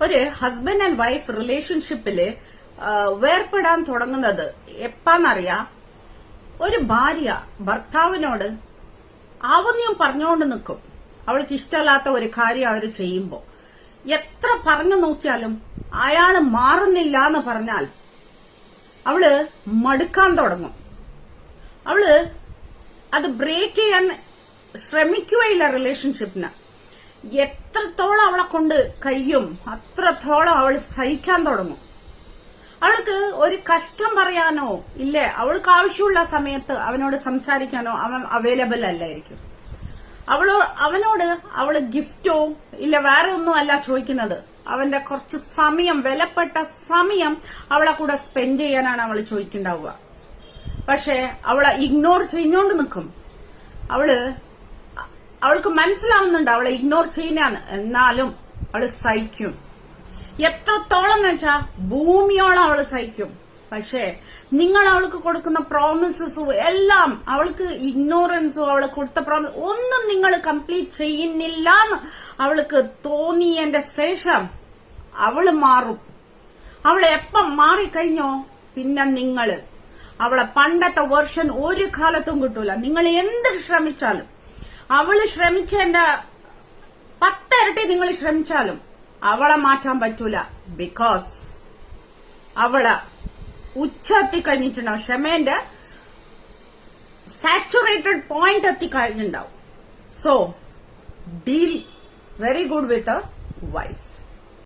ഒരു husband and wife റിലേഷൻഷിപ്പില് വേർപ്പെടാൻ തുടങ്ങുന്നത് എപ്പാന്നറിയാം. ഒരു ഭാര്യ ഭർത്താവിനോട് ആവുന്നയും പറഞ്ഞുകൊണ്ട് നിൽക്കും. അവൾക്ക് ഇഷ്ടമല്ലാത്ത ഒരു കാര്യം അവര് ചെയ്യുമ്പോ എത്ര പറഞ്ഞു നോക്കിയാലും അയാള് മാറുന്നില്ല എന്ന് പറഞ്ഞാൽ അവള് മടുക്കാൻ തുടങ്ങും. അവള് അത് ബ്രേക്ക് ചെയ്യാൻ ശ്രമിക്കുകയില്ല. റിലേഷൻഷിപ്പിന് എത്രത്തോളം അവളെ കൊണ്ട് കഴിയും അത്രത്തോളം അവൾ സഹിക്കാൻ തുടങ്ങും. അവൾക്ക് ഒരു കഷ്ടം പറയാനോ ഇല്ലേ, അവൾക്ക് ആവശ്യമുള്ള സമയത്ത് അവനോട് സംസാരിക്കാനോ അവൻ അവൈലബിൾ അല്ലായിരിക്കും. അവനോട് അവള് ഗിഫ്റ്റോ ഇല്ല വേറെ ഒന്നും അല്ല ചോദിക്കുന്നത്. അവന്റെ കുറച്ച് സമയം, വിലപ്പെട്ട സമയം അവളെ കൂടെ സ്പെൻഡ് ചെയ്യാനാണ് അവള് ചോദിക്കുന്നുണ്ടാവുക. പക്ഷെ അവളെ ഇഗ്നോർ ചെയ്ഞ്ഞോണ്ട് നിൽക്കും. അവൾക്ക് മനസ്സിലാവുന്നുണ്ട് അവളെ ഇഗ്നോർ ചെയ്യാന്ന്. എന്നാലും അവള് സഹിക്കും. എത്രത്തോളം എന്ന് വെച്ചാ ഭൂമിയോളം അവള് സഹിക്കും. പക്ഷേ നിങ്ങൾ അവൾക്ക് കൊടുക്കുന്ന പ്രോമിസസും എല്ലാം, അവൾക്ക് ഇഗ്നോറൻസും അവള് കൊടുത്ത പ്രോമിസ് ഒന്നും നിങ്ങൾ കംപ്ലീറ്റ് ചെയ്യുന്നില്ല എന്ന് അവൾക്ക് തോന്നിയതിന്റെ ശേഷം അവള് മാറും. അവള് എപ്പം മാറിക്കഴിഞ്ഞോ പിന്നെ നിങ്ങള് അവളെ പണ്ടത്തെ വെർഷൻ ഒരു കാലത്തും കിട്ടൂല. നിങ്ങൾ എന്ത് ശ്രമിച്ചാലും, അവള് ശ്രമിച്ചതിന്റെ 10 ഇരട്ടി നിങ്ങൾ ശ്രമിച്ചാലും അവളെ മാറ്റാൻ പറ്റൂല. ബിക്കോസ് അവള് ഉച്ചത്തി കഴിഞ്ഞിട്ടുണ്ടാവും. ക്ഷമേന്റെ സാച്ചുറേറ്റഡ് പോയിന്റ് എത്തിക്കഴിഞ്ഞിട്ടുണ്ടാവും. So deal very good with a wife.